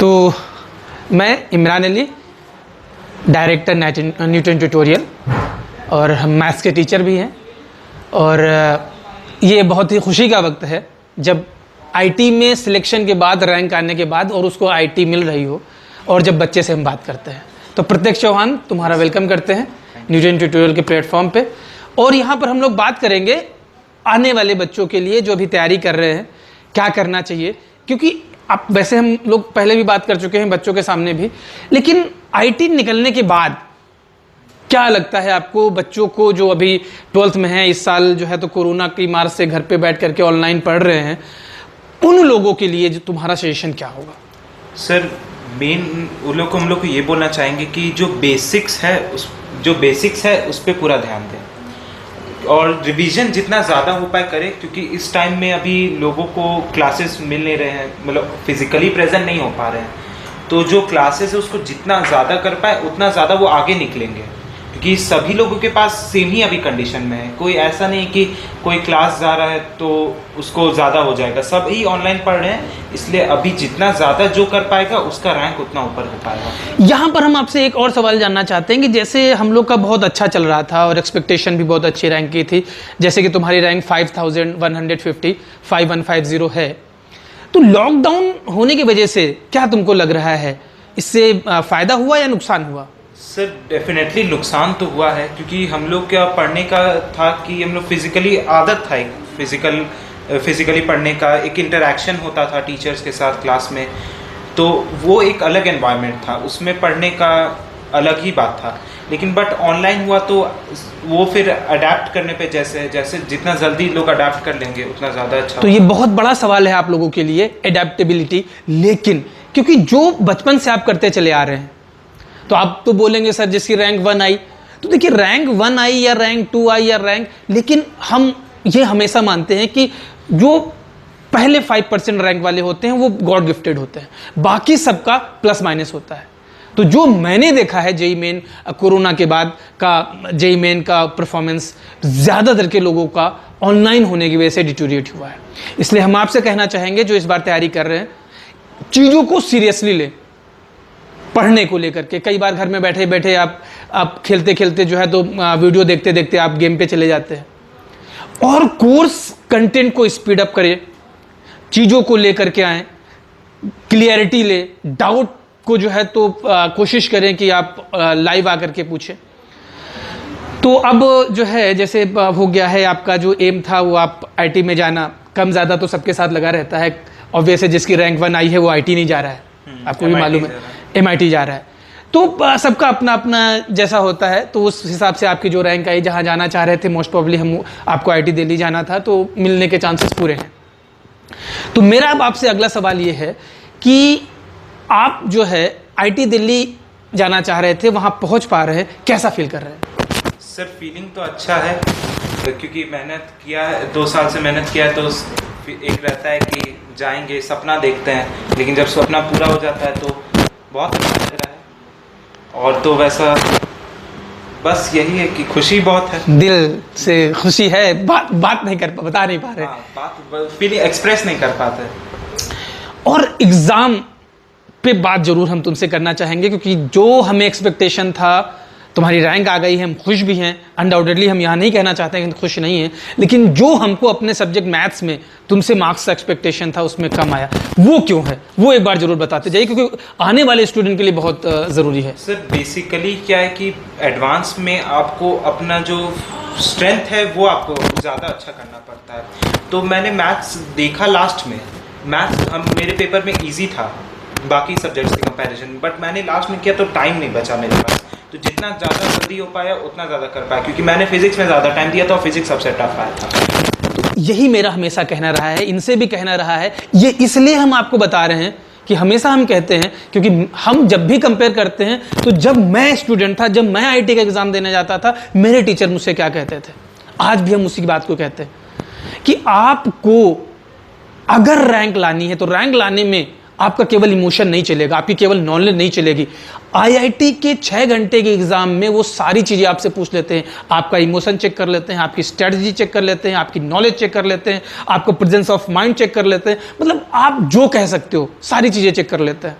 तो मैं Imran Ali, director Newton tutorial, और हम मैथ्स के टीचर भी हैं। और ये बहुत ही खुशी का वक्त है जब आईटी में सिलेक्शन के बाद, रैंक आने के बाद, और उसको आईटी मिल रही हो, और जब बच्चे से हम बात करते हैं। तो प्रत्यक्ष चौहान, तुम्हारा वेलकम करते हैं न्यूटन ट्यूटोरियल के प्लेटफॉर्म पे। और यहाँ पर हम लोग बात करेंगे आने वाले बच्चों के लिए जो अभी तैयारी कर रहे हैं क्या करना चाहिए, क्योंकि अब वैसे हम लोग पहले भी बात कर चुके हैं बच्चों के सामने भी, लेकिन आईटी निकलने के बाद क्या लगता है आपको बच्चों को जो अभी 12th में है, इस साल जो है तो कोरोना की मार से घर पे बैठ करके ऑनलाइन पढ़ रहे हैं, उन लोगों के लिए जो तुम्हारा सजेशन क्या होगा? सर मेन उन लोग को हम लोग को ये बोलना चाहेंगे कि जो बेसिक्स है उस पर पूरा ध्यान दें और रिवीजन जितना ज़्यादा हो पाए करें, क्योंकि इस टाइम में अभी लोगों को क्लासेस मिल नहीं रहे हैं, मतलब फिजिकली प्रेजेंट नहीं हो पा रहे हैं। तो जो क्लासेस है उसको जितना ज़्यादा कर पाए उतना ज़्यादा वो आगे निकलेंगे, क्योंकि सभी लोगों के पास सेम ही अभी कंडीशन में है। कोई ऐसा नहीं कि कोई क्लास जा रहा है तो उसको ज़्यादा हो जाएगा, सब ही ऑनलाइन पढ़ रहे हैं। इसलिए अभी जितना ज़्यादा जो कर पाएगा उसका रैंक उतना ऊपर हो पाएगा। यहाँ पर हम आपसे एक और सवाल जानना चाहते हैं कि जैसे हम लोग का बहुत अच्छा चल रहा था और एक्सपेक्टेशन भी बहुत अच्छी रैंक की थी, जैसे कि तुम्हारी रैंक 5150 है, तो लॉकडाउन होने की वजह से क्या तुमको लग रहा है इससे फ़ायदा हुआ या नुकसान हुआ? सर डेफिनेटली नुकसान तो हुआ है, क्योंकि हम लोग क्या पढ़ने का था कि हम लोग फिजिकली आदत था, एक फिजिकली पढ़ने का, एक इंटरेक्शन होता था टीचर्स के साथ क्लास में, तो वो एक अलग एनवायरनमेंट था, उसमें पढ़ने का अलग ही बात था। लेकिन बट ऑनलाइन हुआ तो वो फिर अडेप्ट करने पे जैसे जैसे जितना जल्दी लोग अडेप्ट कर लेंगे उतना ज़्यादा अच्छा। तो ये बहुत बड़ा सवाल है आप लोगों के लिए, एडेप्टेबिलिटी। लेकिन क्योंकि जो बचपन से आप करते चले आ रहे हैं, तो आप तो बोलेंगे सर जिसकी रैंक 1 आई, तो देखिए रैंक 1 आई या रैंक 2 आई या रैंक, लेकिन हम ये हमेशा मानते हैं कि जो पहले 5% रैंक वाले होते हैं वो गॉड गिफ्टेड होते हैं, बाकी सबका प्लस माइनस होता है। तो जो मैंने देखा है जेईई मेन, कोरोना के बाद का जेईई मेन का परफॉर्मेंस ज़्यादातर के लोगों का ऑनलाइन होने की वजह से डिटोरिएट हुआ है। इसलिए हम आपसे कहना चाहेंगे जो इस बार तैयारी कर रहे हैं, चीज़ों को सीरियसली लें। पढ़ने को लेकर के कई बार घर में बैठे बैठे आप खेलते खेलते जो है तो वीडियो देखते देखते आप गेम पे चले जाते हैं, और कोर्स कंटेंट को स्पीड अप करें, चीज़ों को लेकर के आएँ, क्लियरिटी ले, डाउट को जो है तो कोशिश करें कि आप लाइव आकर के पूछें। तो अब जो है जैसे हो गया है, आपका जो एम था वो आप आईटी में जाना, कम ज़्यादा तो सबके साथ लगा रहता है। ऑब्वियसली जिसकी रैंक 1 आई है वो आईटी नहीं जा रहा है, आपको भी मालूम है, एमआईटी जा रहा है। तो सबका अपना अपना जैसा होता है, तो उस हिसाब से आपकी जो रैंक आई, जहाँ जाना चाह रहे थे मोस्ट प्रॉब्ली हम आपको आईटी दिल्ली जाना था, तो मिलने के चांसेस पूरे हैं। तो मेरा अब आपसे अगला सवाल ये है कि आप जो है आईटी दिल्ली जाना चाह रहे थे, वहाँ पहुँच पा रहे हैं, कैसा फील कर रहे हैं? सर फीलिंग तो अच्छा है, क्योंकि मेहनत किया है, 2 साल से मेहनत किया है, तो एक रहता है कि जाएंगे, सपना देखते हैं, लेकिन जब सपना पूरा हो जाता है तो बहुत अच्छा लग रहा है। और तो वैसा बस यही है कि खुशी बहुत है, दिल से खुशी है, बात नहीं कर बता नहीं पा रहे। बात फीलिंग एक्सप्रेस नहीं कर पाते। और एग्ज़ाम पे बात जरूर हम तुमसे करना चाहेंगे, क्योंकि जो हमें एक्सपेक्टेशन था, तुम्हारी रैंक आ गई है, हम खुश भी हैं, अनडाउटेडली हम यहाँ नहीं कहना चाहते हैं कि खुश नहीं है, लेकिन जो हमको अपने सब्जेक्ट मैथ्स में तुमसे मार्क्स का एक्सपेक्टेशन था उसमें कम आया, वो क्यों है, वो एक बार जरूर बताते जाइए, क्योंकि आने वाले स्टूडेंट के लिए बहुत ज़रूरी है। सर बेसिकली क्या है कि एडवांस में आपको अपना जो स्ट्रेंथ है वो आपको ज़्यादा अच्छा करना पड़ता है। तो मैंने मैथ्स देखा लास्ट में, मैथ्स मेरे पेपर में ईजी था बाकी सब्जेक्ट्स के कंपैरिजन, बट मैंने लास्ट में किया तो टाइम नहीं बचा मेरे पास, तो जितना ज़्यादा जल्दी हो पाया उतना ज़्यादा कर पाया, क्योंकि मैंने फिजिक्स में ज़्यादा टाइम दिया था और फिजिक्स सबसे टफ आया था। यही मेरा हमेशा कहना रहा है, इनसे भी कहना रहा है, ये इसलिए हम आपको बता रहे हैं कि हमेशा हम कहते हैं, क्योंकि हम जब भी कंपेयर करते हैं, तो जब मैं स्टूडेंट था, जब मैं आईटी का एग्ज़ाम देने जाता था, मेरे टीचर मुझसे क्या कहते थे, आज भी हम उसी की बात को कहते हैं कि आपको अगर रैंक लानी है तो रैंक लाने में आपका केवल इमोशन नहीं चलेगा, आपकी केवल नॉलेज नहीं चलेगी। आईआईटी के 6 घंटे के एग्जाम में वो सारी चीज़ें आपसे पूछ लेते हैं, आपका इमोशन चेक कर लेते हैं, आपकी स्ट्रेटजी चेक कर लेते हैं, आपकी नॉलेज चेक कर लेते हैं, आपका प्रेजेंस ऑफ माइंड चेक कर लेते हैं, मतलब आप जो कह सकते हो सारी चीज़ें चेक कर लेते हैं।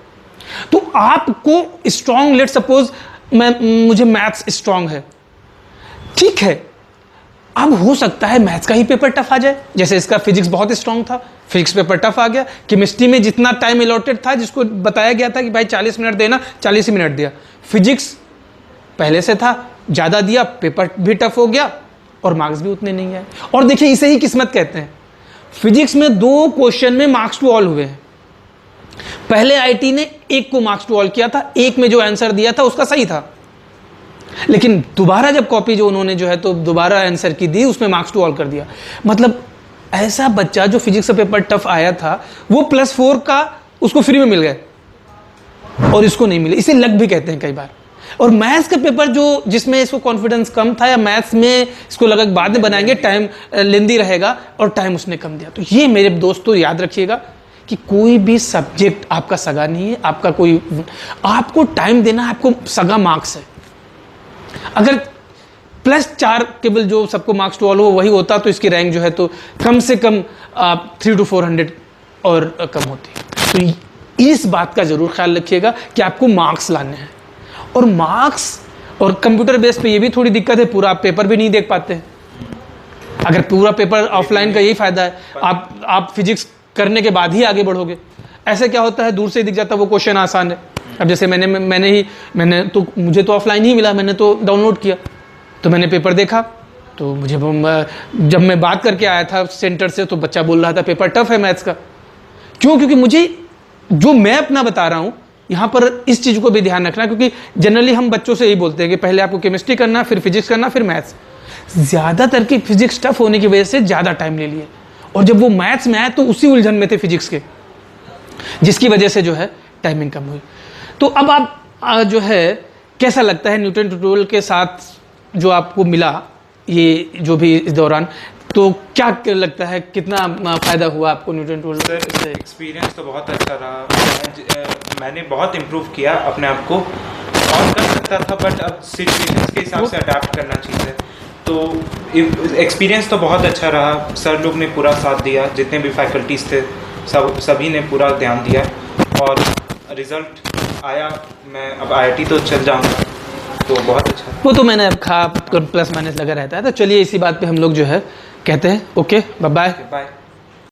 तो आपको स्ट्रांग, लेट सपोज मुझे मैथ्स स्ट्रांग है, ठीक है, अब हो सकता है मैथ्स का ही पेपर टफ आ जाए, जैसे इसका फिजिक्स बहुत स्ट्रांग था, फिजिक्स पेपर टफ आ गया। केमिस्ट्री में जितना टाइम अलॉटेड था, जिसको बताया गया था कि भाई 40 मिनट देना, 40 ही मिनट दिया। फिजिक्स पहले से था, ज़्यादा दिया, पेपर भी टफ हो गया और मार्क्स भी उतने नहीं आए। और देखिए, इसे ही किस्मत कहते हैं। फिजिक्स में 2 क्वेश्चन में मार्क्स टू ऑल हुए हैं। पहले आईटी ने 1 को मार्क्स टू ऑल किया था, 1 में जो आंसर दिया था उसका सही था, लेकिन दोबारा जब कॉपी जो उन्होंने जो है तो दोबारा आंसर की दी, उसमें मार्क्स टू ऑल कर दिया। मतलब ऐसा बच्चा जो फिजिक्स का पेपर टफ आया था, वो +4 का उसको फ्री में मिल गए और इसको नहीं मिले। इसे लक भी कहते हैं कई बार। और मैथ्स का पेपर जो जिसमें इसको कॉन्फिडेंस कम था, या मैथ्स में इसको लगा कि बाद में बनाएंगे, टाइम लेंदी रहेगा, और टाइम उसने कम दिया। तो ये मेरे दोस्तों याद रखिएगा कि कोई भी सब्जेक्ट आपका सगा नहीं है, आपको टाइम देना, आपको सगा मार्क्स है। अगर +4 केवल जो सबको मार्क्स टू ऑल हो वही होता, तो इसकी रैंक जो है तो कम से कम 300 to 400 और कम होती। तो इस बात का जरूर ख्याल रखिएगा कि आपको मार्क्स लाने हैं। और मार्क्स और कंप्यूटर बेस पे ये भी थोड़ी दिक्कत है, पूरा आप पेपर भी नहीं देख पाते हैं। अगर पूरा पेपर ऑफलाइन का यही फायदा है, आप फिजिक्स करने के बाद ही आगे बढ़ोगे। ऐसे क्या होता है, दूर से दिख जाता है वो क्वेश्चन आसान है। अब जैसे मुझे तो ऑफलाइन ही मिला, मैंने तो डाउनलोड किया, तो मैंने पेपर देखा, तो मुझे जब मैं बात करके आया था सेंटर से, तो बच्चा बोल रहा था पेपर टफ है मैथ्स का। क्यों? क्योंकि मुझे जो मैं अपना बता रहा हूँ, यहाँ पर इस चीज़ को भी ध्यान रखना, क्योंकि जनरली हम बच्चों से यही बोलते हैं कि पहले आपको केमिस्ट्री करना, फिर फिजिक्स करना, फिर मैथ्स। ज़्यादातर की फिजिक्स टफ होने की वजह से ज़्यादा टाइम ले लिए, और जब वो मैथ्स में आए तो उसी उलझन में थे फिजिक्स के, जिसकी वजह से जो है टाइमिंग कम हुई। तो अब आप जो है कैसा लगता है न्यूटन ट्यूटोरियल के साथ जो आपको मिला, ये जो भी इस दौरान, तो क्या लगता है कितना फ़ायदा हुआ आपको न्यूटन ट्यूटोरियल? सर, एक्सपीरियंस तो बहुत अच्छा रहा। मैंने बहुत इम्प्रूव किया अपने आप को। और कर सकता था, बट अब सिचुएशंस के हिसाब से अडाप्ट करना चाहिए। तो एक्सपीरियंस तो बहुत अच्छा रहा। सर लोग ने पूरा साथ दिया, जितने भी फैकल्टीज़ थे सभी ने पूरा ध्यान दिया, और रिज़ल्ट आया। मैं अब IIT तो चल जाऊँगा, तो बहुत अच्छा। वो तो मैंने अब प्लस माइनस लगा रहता है। तो चलिए इसी बात पे हम लोग जो है कहते हैं ओके, बाय बाय।